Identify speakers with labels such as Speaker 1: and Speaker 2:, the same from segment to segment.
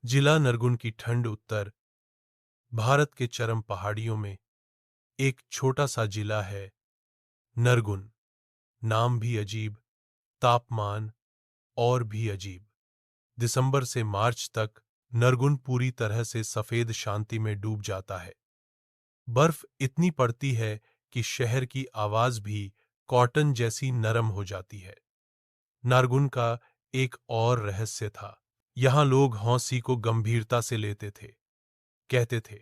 Speaker 1: जिला नरगुन की ठंड उत्तर भारत के चरम पहाड़ियों में एक छोटा सा जिला है नरगुन। नाम भी अजीब, तापमान और भी अजीब। दिसंबर से मार्च तक नरगुन पूरी तरह से सफेद शांति में डूब जाता है। बर्फ इतनी पड़ती है कि शहर की आवाज भी कॉटन जैसी नरम हो जाती है। नारगुन का एक और रहस्य था। यहां लोग हौंसी को गंभीरता से लेते थे। कहते थे,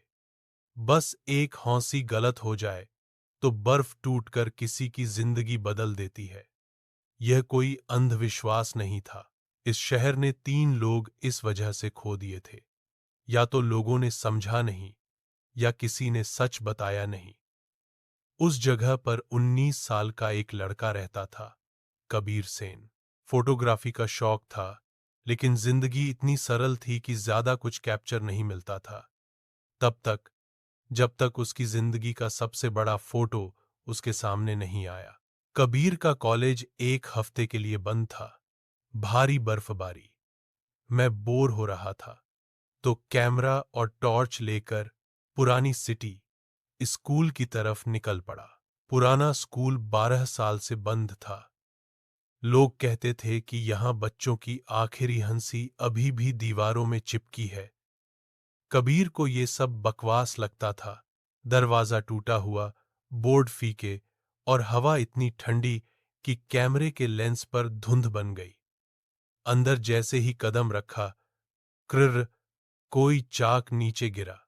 Speaker 1: बस एक हौंसी गलत हो जाए तो बर्फ टूटकर किसी की जिंदगी बदल देती है। यह कोई अंधविश्वास नहीं था। इस शहर ने 3 लोग इस वजह से खो दिए थे। या तो लोगों ने समझा नहीं, या किसी ने सच बताया नहीं। उस जगह पर 19 साल का एक लड़का रहता था, कबीर सेन। फोटोग्राफी का शौक था, लेकिन जिंदगी इतनी सरल थी कि ज्यादा कुछ कैप्चर नहीं मिलता था। तब तक जब तक उसकी जिंदगी का सबसे बड़ा फोटो उसके सामने नहीं आया। कबीर का कॉलेज एक हफ्ते के लिए बंद था। भारी बर्फबारी। मैं बोर हो रहा था, तो कैमरा और टॉर्च लेकर पुरानी सिटी स्कूल की तरफ निकल पड़ा। पुराना स्कूल 12 साल से बंद था। लोग कहते थे कि यहां बच्चों की आखिरी हंसी अभी भी दीवारों में चिपकी है। कबीर को ये सब बकवास लगता था। दरवाजा टूटा हुआ, बोर्ड फीके और हवा इतनी ठंडी कि कैमरे के लेंस पर धुंध बन गई। अंदर जैसे ही कदम रखा, कृर, कोई चाक नीचे गिरा।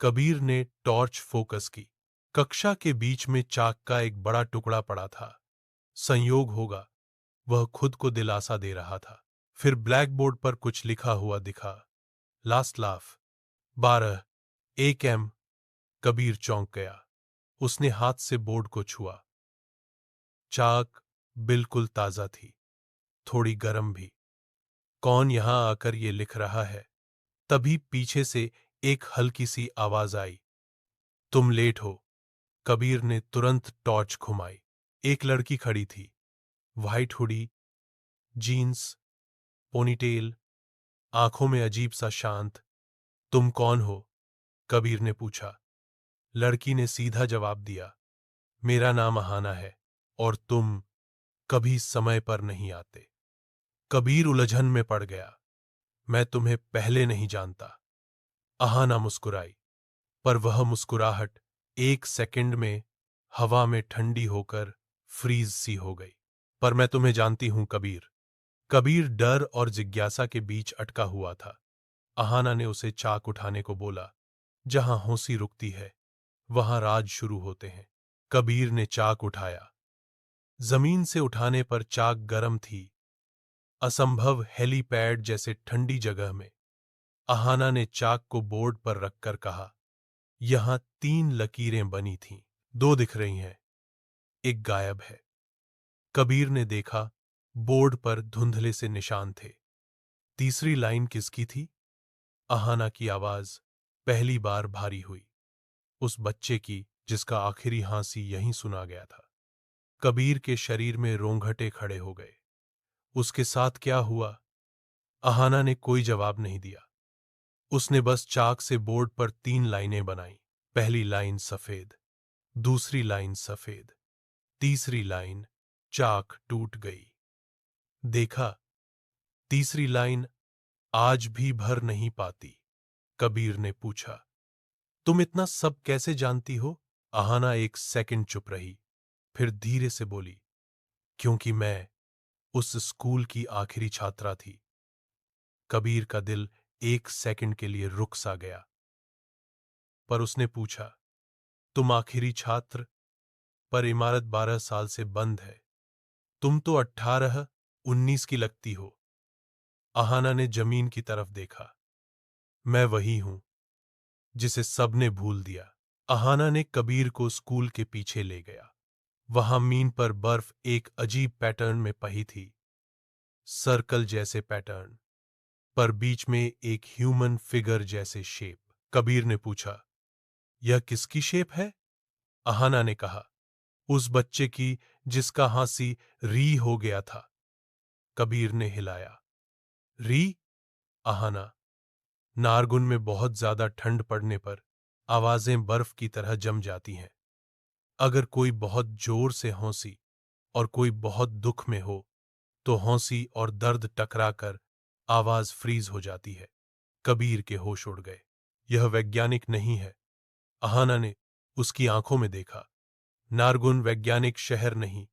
Speaker 1: कबीर ने टॉर्च फोकस की। कक्षा के बीच में चाक का एक बड़ा टुकड़ा पड़ा था। संयोग होगा, वह खुद को दिलासा दे रहा था। फिर ब्लैक बोर्ड पर कुछ लिखा हुआ दिखा। Last laugh 12 AM। कबीर चौंक गया। उसने हाथ से बोर्ड को छुआ। चाक बिल्कुल ताजा थी, थोड़ी गर्म भी। कौन यहां आकर ये लिख रहा है? तभी पीछे से एक हल्की सी आवाज आई, तुम लेट हो। कबीर ने तुरंत टॉर्च घुमाई। एक लड़की खड़ी थी, व्हाइट हुडी, जीन्स, पोनीटेल, आंखों में अजीब सा शांत। तुम कौन हो? कबीर ने पूछा। लड़की ने सीधा जवाब दिया, मेरा नाम अहाना है, और तुम कभी समय पर नहीं आते। कबीर उलझन में पड़ गया। मैं तुम्हें पहले नहीं जानता। अहाना मुस्कुराई, पर वह मुस्कुराहट 1 सेकंड में हवा में ठंडी होकर फ्रीज सी हो गई। पर मैं तुम्हें जानती हूं, कबीर। कबीर डर और जिज्ञासा के बीच अटका हुआ था। अहाना ने उसे चाक उठाने को बोला। जहां हौंसी रुकती है, वहां राज शुरू होते हैं। कबीर ने चाक उठाया। जमीन से उठाने पर चाक गर्म थी, असंभव हेलीपैड जैसे ठंडी जगह में। अहाना ने चाक को बोर्ड पर रखकर कहा, यहां 3 लकीरें बनी थीं। 2 दिख रही हैं, एक गायब है। कबीर ने देखा, बोर्ड पर धुंधले से निशान थे। तीसरी लाइन किसकी थी? अहाना की आवाज पहली बार भारी हुई। उस बच्चे की जिसका आखिरी हाँसी यहीं सुना गया था। कबीर के शरीर में रोंगटे खड़े हो गए। उसके साथ क्या हुआ? अहाना ने कोई जवाब नहीं दिया। उसने बस चाक से बोर्ड पर 3 लाइनें बनाई। पहली लाइन सफेद, दूसरी लाइन सफेद, तीसरी लाइन। चाक टूट गई। देखा, तीसरी लाइन आज भी भर नहीं पाती। कबीर ने पूछा, तुम इतना सब कैसे जानती हो? अहाना 1 सेकंड चुप रही, फिर धीरे से बोली, क्योंकि मैं उस स्कूल की आखिरी छात्रा थी। कबीर का दिल 1 सेकंड के लिए रुक सा गया। पर उसने पूछा, तुम आखिरी छात्र? पर इमारत 12 साल से बंद है। तुम तो 18-19 की लगती हो। अहाना ने जमीन की तरफ देखा। मैं वही हूं जिसे सबने भूल दिया। अहाना ने कबीर को स्कूल के पीछे ले गया। वहां मीन पर बर्फ एक अजीब पैटर्न में पही थी, सर्कल जैसे पैटर्न, पर बीच में एक ह्यूमन फिगर जैसे शेप। कबीर ने पूछा, यह किसकी शेप है? अहाना ने कहा, उस बच्चे की जिसका हाँसी री हो गया था। कबीर ने हिलाया। री? अहाना, नारगुन में बहुत ज्यादा ठंड पड़ने पर आवाजें बर्फ की तरह जम जाती हैं। अगर कोई बहुत जोर से हौंसी और कोई बहुत दुख में हो तो हौंसी और दर्द टकराकर आवाज फ्रीज हो जाती है। कबीर के होश उड़ गए। यह वैज्ञानिक नहीं है, अहाना ने उसकी आंखों में देखा। नारगुन वैज्ञानिक शहर नहीं,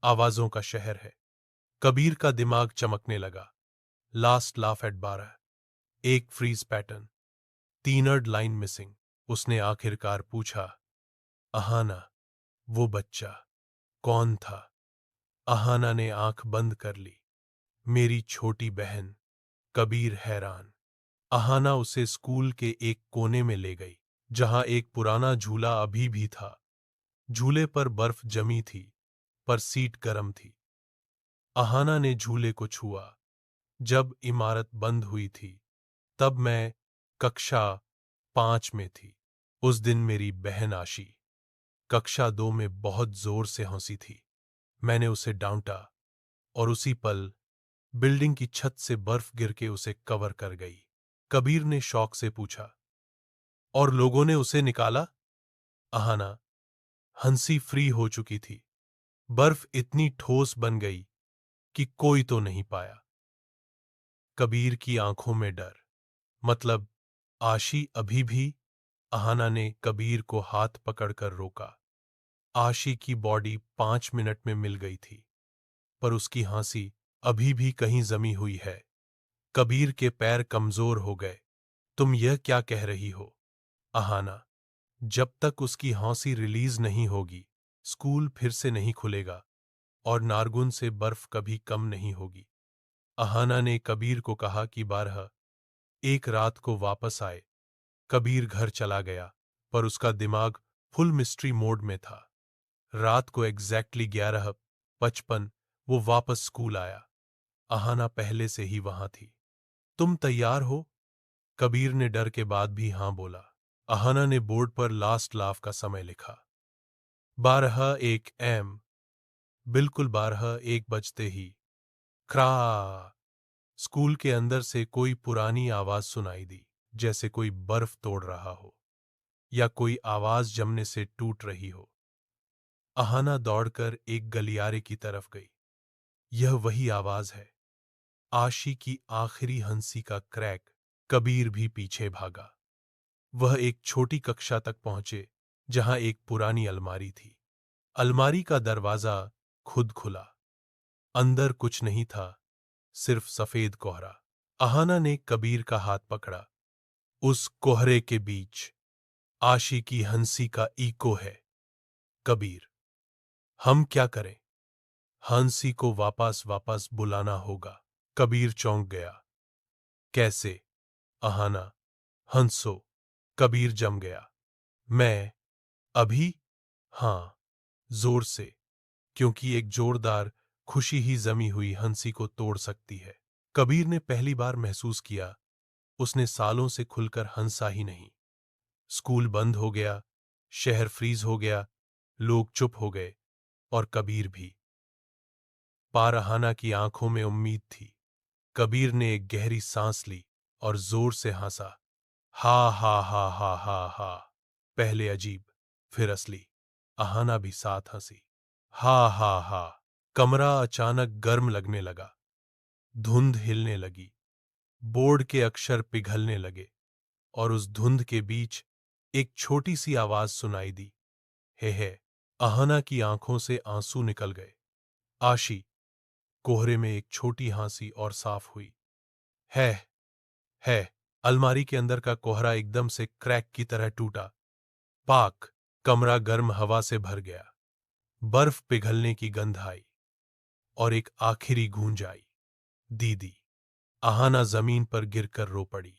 Speaker 1: आवाजों का शहर है। कबीर का दिमाग चमकने लगा। लास्ट लाफ एट 12, एक freeze pattern, 3rd line missing. उसने आखिरकार पूछा, अहाना, वो बच्चा कौन था? अहाना ने आंख बंद कर ली। मेरी छोटी बहन। कबीर हैरान। अहाना उसे स्कूल के एक कोने में ले गई, जहां एक पुराना झूला अभी भी था। झूले पर बर्फ जमी थी, पर सीट गर्म थी। अहाना ने झूले को छुआ। जब इमारत बंद हुई थी, तब मैं कक्षा 5 में थी। उस दिन मेरी बहन आशी कक्षा 2 में बहुत जोर से हंसी थी। मैंने उसे डांटा और उसी पल बिल्डिंग की छत से बर्फ गिर के उसे कवर कर गई। कबीर ने शौक से पूछा, और लोगों ने उसे निकाला? अहाना, हंसी फ्री हो चुकी थी। बर्फ इतनी ठोस बन गई कि कोई तो नहीं पाया। कबीर की आंखों में डर। मतलब, आशी अभी भी? अहाना ने कबीर को हाथ पकड़कर रोका। आशी की बॉडी 5 मिनट में मिल गई थी, पर उसकी हंसी अभी भी कहीं जमी हुई है। कबीर के पैर कमजोर हो गए। तुम यह क्या कह रही हो? अहाना, जब तक उसकी हौंसी रिलीज नहीं होगी, स्कूल फिर से नहीं खुलेगा और नारगुन से बर्फ कभी कम नहीं होगी। अहाना ने कबीर को कहा कि 12 एक रात को वापस आए। कबीर घर चला गया, पर उसका दिमाग फुल मिस्ट्री मोड में था। रात को एग्जैक्टली 11:55 वो वापस स्कूल आया। अहाना पहले से ही वहां थी। तुम तैयार हो? कबीर ने डर के बाद भी हां बोला। अहाना ने बोर्ड पर लास्ट लाफ का समय लिखा। 12:01 AM। बिल्कुल 12:01 बजते ही क्रा स्कूल के अंदर से कोई पुरानी आवाज सुनाई दी, जैसे कोई बर्फ तोड़ रहा हो या कोई आवाज जमने से टूट रही हो। अहाना दौड़कर एक गलियारे की तरफ गई। यह वही आवाज है, आशी की आखिरी हंसी का क्रैक। कबीर भी पीछे भागा। वह एक छोटी कक्षा तक पहुंचे, जहां एक पुरानी अलमारी थी। अलमारी का दरवाजा खुद खुला। अंदर कुछ नहीं था, सिर्फ सफेद कोहरा। अहाना ने कबीर का हाथ पकड़ा। उस कोहरे के बीच आशी की हंसी का ईको है। कबीर, हम क्या करें? हंसी को वापस वापस बुलाना होगा। कबीर चौंक गया। कैसे? अहाना, हंसो। कबीर जम गया। मैं? अभी? हाँ, जोर से, क्योंकि एक जोरदार खुशी ही जमी हुई हंसी को तोड़ सकती है। कबीर ने पहली बार महसूस किया, उसने सालों से खुलकर हंसा ही नहीं। स्कूल बंद हो गया, शहर फ्रीज हो गया, लोग चुप हो गए, और कबीर भी। पारहाना की आंखों में उम्मीद थी। कबीर ने एक गहरी सांस ली और जोर से हंसा। हा हा हा हा हा हा। पहले अजीब, फिर असली। अहाना भी साथ हंसी। हा हा हा। कमरा अचानक गर्म लगने लगा। धुंध हिलने लगी। बोर्ड के अक्षर पिघलने लगे, और उस धुंध के बीच एक छोटी सी आवाज सुनाई दी। हे। अहाना की आंखों से आंसू निकल गए। आशी। कोहरे में एक छोटी हंसी और साफ हुई। है। है। अलमारी के अंदर का कोहरा एकदम से क्रैक की तरह टूटा। पाक। कमरा गर्म हवा से भर गया। बर्फ पिघलने की गंध आई, और एक आखिरी गूंज आई। दीदी। अहाना जमीन पर गिरकर रो पड़ी।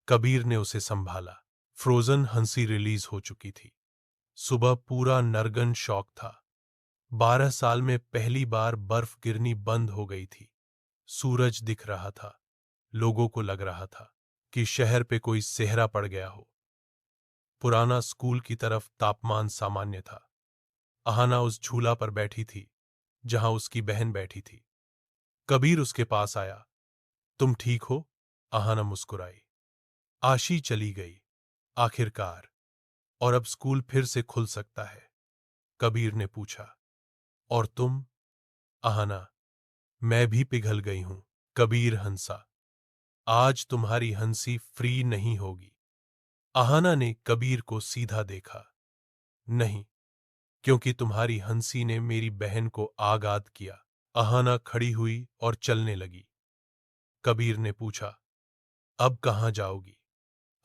Speaker 1: कबीर ने उसे संभाला। फ्रोजन हंसी रिलीज हो चुकी थी। सुबह पूरा नरगन शौक था। 12 साल में पहली बार बर्फ गिरनी बंद हो गई थी। सूरज दिख रहा था। लोगों को लग रहा था कि शहर पे कोई सेहरा पड़ गया हो। पुराना स्कूल की तरफ तापमान सामान्य था। अहाना उस झूला पर बैठी थी, जहां उसकी बहन बैठी थी। कबीर उसके पास आया। तुम ठीक हो? अहाना मुस्कुराई। आशी चली गई आखिरकार, और अब स्कूल फिर से खुल सकता है। कबीर ने पूछा, और तुम? अहाना, मैं भी पिघल गई हूं। कबीर हंसा, आज तुम्हारी हंसी फ्री नहीं होगी। अहाना ने कबीर को सीधा देखा, नहीं, क्योंकि तुम्हारी हंसी ने मेरी बहन को आगाद किया। अहाना खड़ी हुई और चलने लगी। कबीर ने पूछा, अब कहां जाओगी?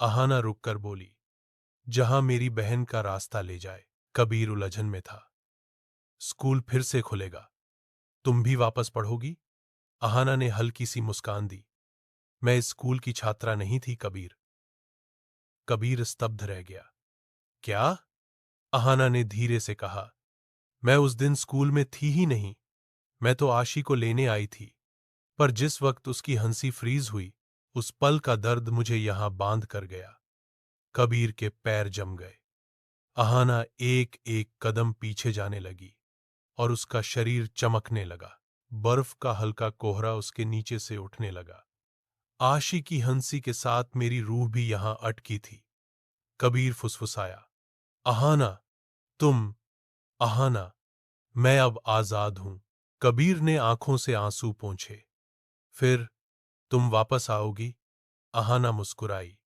Speaker 1: अहाना रुककर बोली, जहां मेरी बहन का रास्ता ले जाए। कबीर उलझन में था। स्कूल फिर से खुलेगा, तुम भी वापस पढ़ोगी? अहाना ने हल्की सी मुस्कान दी। मैं इस स्कूल की छात्रा नहीं थी कबीर। कबीर स्तब्ध रह गया। क्या? अहाना ने धीरे से कहा, मैं उस दिन स्कूल में थी ही नहीं। मैं तो आशी को लेने आई थी, पर जिस वक्त उसकी हंसी फ्रीज हुई, उस पल का दर्द मुझे यहां बांध कर गया। कबीर के पैर जम गए। अहाना एक एक कदम पीछे जाने लगी और उसका शरीर चमकने लगा। बर्फ का हल्का कोहरा उसके नीचे से उठने लगा। आशी की हंसी के साथ मेरी रूह भी यहां अटकी थी। कबीर फुसफुसाया, अहाना, तुम, अहाना, मैं अब आजाद हूं। कबीर ने आंखों से आंसू पोंछे। फिर तुम वापस आओगी? अहाना मुस्कुराई।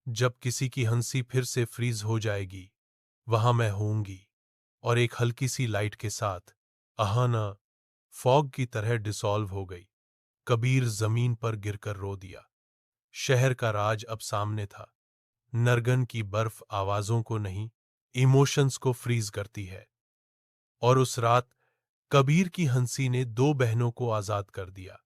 Speaker 1: जब किसी की हंसी फिर से फ्रीज हो जाएगी, वहां मैं होऊंगी। और एक हल्की सी लाइट के साथ अहाना फॉग की तरह डिसॉल्व हो गई। कबीर जमीन पर गिरकर रो दिया। शहर का राज अब सामने था। नरगन की बर्फ आवाजों को नहीं, इमोशंस को फ्रीज करती है। और उस रात कबीर की हंसी ने दो बहनों को आजाद कर दिया।